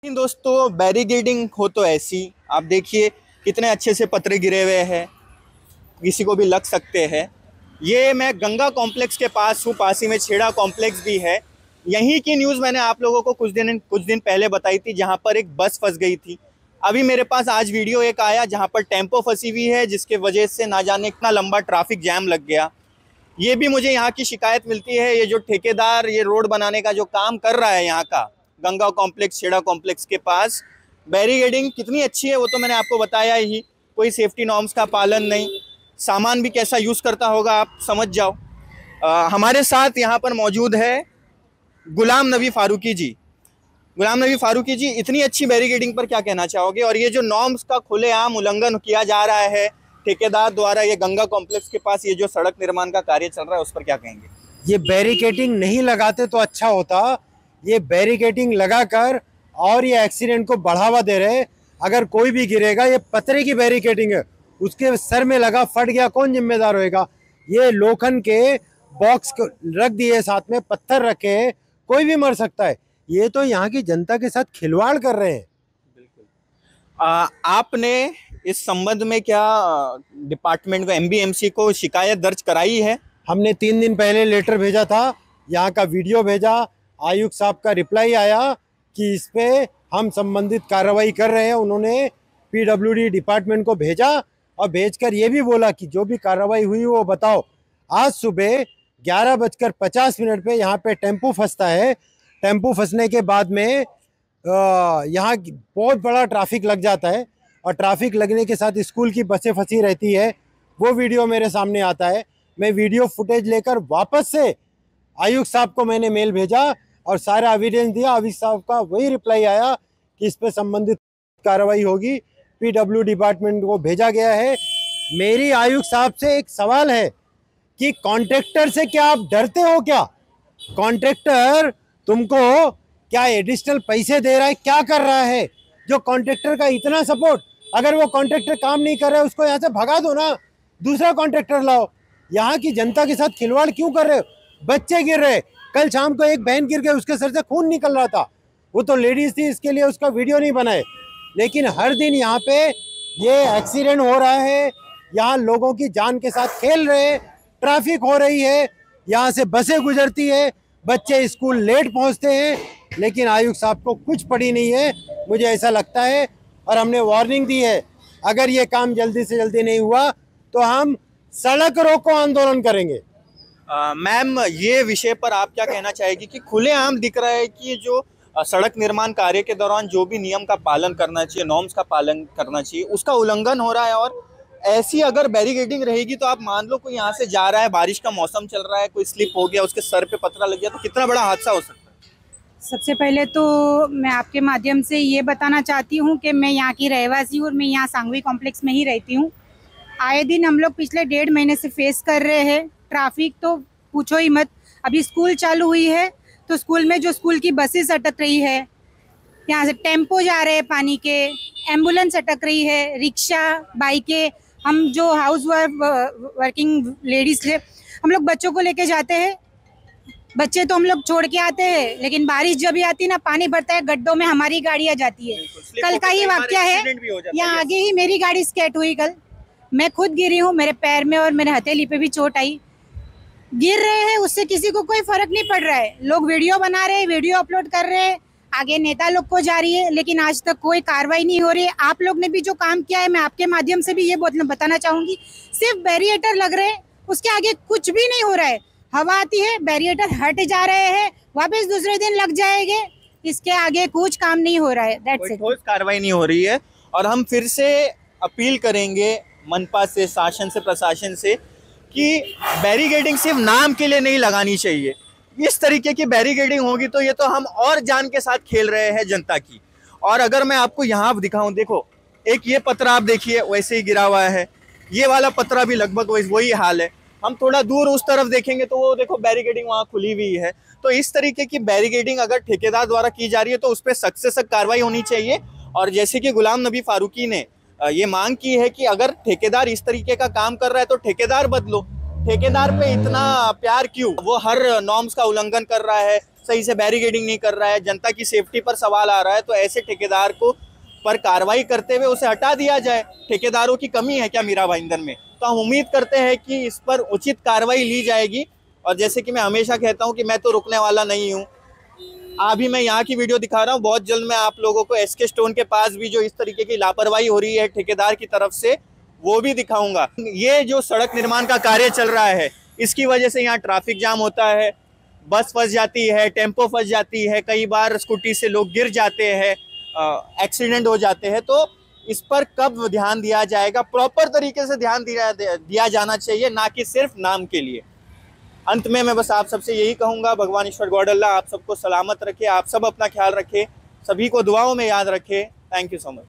दोस्तों, बैरिकेडिंग हो तो ऐसी आप देखिए कितने अच्छे से पत्रे गिरे हुए हैं, किसी को भी लग सकते हैं। ये मैं गंगा कॉम्प्लेक्स के पास हूँ, पास ही में छेड़ा कॉम्प्लेक्स भी है। यहीं की न्यूज़ मैंने आप लोगों को कुछ दिन पहले बताई थी, जहाँ पर एक बस फंस गई थी। अभी मेरे पास आज वीडियो एक आया जहाँ पर टेम्पो फंसी हुई है, जिसके वजह से ना जाने इतना लंबा ट्रैफिक जैम लग गया। ये भी मुझे यहाँ की शिकायत मिलती है। ये जो ठेकेदार ये रोड बनाने का जो काम कर रहा है यहाँ का गंगा कॉम्प्लेक्स छेड़ा कॉम्प्लेक्स के पास, बैरिकेडिंग कितनी अच्छी है वो तो मैंने आपको बताया ही। कोई सेफ्टी नॉर्म्स का पालन नहीं, सामान भी कैसा यूज़ करता होगा आप समझ जाओ। हमारे साथ यहाँ पर मौजूद है गुलाम नबी फारूकी जी। गुलाम नबी फारूकी जी, इतनी अच्छी बैरिकेडिंग पर क्या कहना चाहोगे? और ये जो नॉर्म्स का खुलेआम उल्लंघन किया जा रहा है ठेकेदार द्वारा, ये गंगा कॉम्प्लेक्स के पास ये जो सड़क निर्माण का कार्य चल रहा है, उस पर क्या कहेंगे? ये बैरिकेडिंग नहीं लगाते तो अच्छा होता। ये बैरिकेडिंग लगाकर और ये एक्सीडेंट को बढ़ावा दे रहे। अगर कोई भी गिरेगा, ये पतरे की बैरिकेडिंग है, उसके सर में लगा, फट गया, कौन जिम्मेदार होएगा? ये लोखंड के बॉक्स रख दिए, साथ में पत्थर रखे, कोई भी मर सकता है। ये तो यहाँ की जनता के साथ खिलवाड़ कर रहे हैं। बिल्कुल। आपने इस संबंध में क्या डिपार्टमेंट को, एमबीएमसी को शिकायत दर्ज कराई है? हमने 3 दिन पहले लेटर भेजा था, यहाँ का वीडियो भेजा, आयुक्त साहब का रिप्लाई आया कि इस पे हम संबंधित कार्रवाई कर रहे हैं। उन्होंने पीडब्ल्यूडी डिपार्टमेंट को भेजा और भेजकर ये भी बोला कि जो भी कार्रवाई हुई वो बताओ। आज सुबह 11:50 पे यहाँ पे टेम्पो फंसता है। टेम्पो फंसने के बाद में यहाँ बहुत बड़ा ट्रैफिक लग जाता है और ट्रैफिक लगने के साथ स्कूल की बसें फंसी रहती है। वो वीडियो मेरे सामने आता है। मैं वीडियो फुटेज लेकर वापस से आयुक्त साहब को मैंने मेल भेजा और सारा एविडेंस दिया। आयुक्त साहब का वही रिप्लाई आया कि इस पे संबंधित कार्रवाई होगी। पीडब्ल्यू डिपार्टमेंट को भेजा गया है। मेरी आयुक्त साहब से एक सवाल है कि कॉन्ट्रैक्टर से क्या आप डरते हो? क्या कॉन्ट्रैक्टर तुमको क्या एडिशनल पैसे दे रहा है? क्या कर रहा है जो कॉन्ट्रैक्टर का इतना सपोर्ट? अगर वो कॉन्ट्रैक्टर काम नहीं कर रहा है, उसको यहाँ से भगा दो ना, दूसरा कॉन्ट्रैक्टर लाओ। यहाँ की जनता के साथ खिलवाड़ क्यों कर रहे हो? बच्चे गिर रहे। कल शाम को एक बहन गिर गई, उसके सर से खून निकल रहा था। वो तो लेडीज थी, इसके लिए उसका वीडियो नहीं बनाए। लेकिन हर दिन यहाँ पे ये एक्सीडेंट हो रहा है। यहाँ लोगों की जान के साथ खेल रहे, ट्रैफिक हो रही है, यहाँ से बसें गुजरती है, बच्चे स्कूल लेट पहुँचते हैं, लेकिन आयुक्त साहब को कुछ पड़ी नहीं है, मुझे ऐसा लगता है। और हमने वार्निंग दी है, अगर ये काम जल्दी से जल्दी नहीं हुआ तो हम सड़क रोको आंदोलन करेंगे। मैम, ये विषय पर आप क्या कहना चाहेगी कि खुलेआम दिख रहा है कि जो सड़क निर्माण कार्य के दौरान जो भी नियम का पालन करना चाहिए, नॉर्म्स का पालन करना चाहिए, उसका उल्लंघन हो रहा है। और ऐसी अगर बैरिकेडिंग रहेगी तो आप मान लो कोई यहाँ से जा रहा है, बारिश का मौसम चल रहा है, कोई स्लिप हो गया, उसके सर पे पत्थर लग गया, तो कितना बड़ा हादसा हो सकता है। सबसे पहले तो मैं आपके माध्यम से ये बताना चाहती हूँ कि मैं यहाँ की रहवासी हूँ और मैं यहाँ सांगवी कॉम्प्लेक्स में ही रहती हूँ। आए दिन हम लोग पिछले 1.5 महीने से फेस कर रहे हैं ट्रैफिक, तो पूछो ही मत। अभी स्कूल चालू हुई है तो स्कूल में जो स्कूल की बसेस अटक रही है, यहाँ से टेम्पो जा रहे हैं पानी के, एम्बुलेंस अटक रही है, रिक्शा, बाइकें। हम जो हाउस वर्किंग लेडीज़ थे, हम लोग बच्चों को लेके जाते हैं, बच्चे तो हम लोग छोड़ के आते हैं, लेकिन बारिश जब भी आती है ना, पानी भरता है, गड्ढों में हमारी गाड़ियाँ जाती है। कल का ही वाकया है, यहाँ आगे ही मेरी गाड़ी स्केट हुई। कल मैं खुद गिरी हूँ, मेरे पैर में और मेरे हथेली पे भी चोट आई। गिर रहे हैं, उससे किसी को कोई फर्क नहीं पड़ रहा है। लोग वीडियो बना रहे हैं, वीडियो अपलोड कर रहे हैं, आगे नेता लोग को जा रही है, लेकिन आज तक कोई कार्रवाई नहीं हो रही है। आप लोग ने भी जो काम किया है, मैं आपके माध्यम से भी ये बताना चाहूंगी, सिर्फ बैरिएटर लग रहे हैं, उसके आगे कुछ भी नहीं हो रहा है। हवा आती है, बैरिएटर हट जा रहे हैं, वापस दूसरे दिन लग जाएंगे, इसके आगे कुछ काम नहीं हो रहा है। That's it. कोई कार्रवाई नहीं हो रही है। और हम फिर से अपील करेंगे मनपा से, शासन से, प्रशासन से कि बैरिकेडिंग सिर्फ नाम के लिए नहीं लगानी चाहिए। इस तरीके की बैरिकेडिंग होगी तो ये तो हम और जान के साथ खेल रहे हैं जनता की। और अगर मैं आपको यहाँ दिखाऊं, देखो एक ये पत्रा आप देखिए वैसे ही गिरा हुआ है, ये वाला पत्रा भी लगभग वही हाल है। हम थोड़ा दूर उस तरफ देखेंगे तो वो देखो बैरिकेडिंग वहाँ खुली हुई है। तो इस तरीके की बैरिकेडिंग अगर ठेकेदार द्वारा की जा रही है तो उस पर सख्त से सख्त कार्रवाई होनी चाहिए। और जैसे कि गुलाम नबी फारूकी ने ये मांग की है कि अगर ठेकेदार इस तरीके का काम कर रहा है तो ठेकेदार बदलो। ठेकेदार पे इतना प्यार क्यों? वो हर नॉर्म्स का उल्लंघन कर रहा है, सही से बैरिकेडिंग नहीं कर रहा है, जनता की सेफ्टी पर सवाल आ रहा है, तो ऐसे ठेकेदार को पर कार्रवाई करते हुए उसे हटा दिया जाए। ठेकेदारों की कमी है क्या मीरा भाईंदर में? तो हम उम्मीद करते हैं कि इस पर उचित कार्रवाई ली जाएगी। और जैसे कि मैं हमेशा कहता हूं कि मैं तो रुकने वाला नहीं हूं, अभी मैं यहाँ की वीडियो दिखा रहा हूँ, बहुत जल्द मैं आप लोगों को एसके स्टोन के पास भी जो इस तरीके की लापरवाही हो रही है ठेकेदार की तरफ से वो भी दिखाऊंगा। ये जो सड़क निर्माण का कार्य चल रहा है इसकी वजह से यहाँ ट्रैफिक जाम होता है, बस फंस जाती है, टेम्पो फंस जाती है, कई बार स्कूटी से लोग गिर जाते हैं, एक्सीडेंट हो जाते हैं। तो इस पर कब ध्यान दिया जाएगा? प्रॉपर तरीके से ध्यान दिया जाना चाहिए, ना कि सिर्फ नाम के लिए। अंत में मैं बस आप सबसे यही कहूँगा, भगवान ईश्वर गॉड अल्लाह आप सबको सलामत रखे, आप सब अपना ख्याल रखें, सभी को दुआओं में याद रखें। Thank you so much.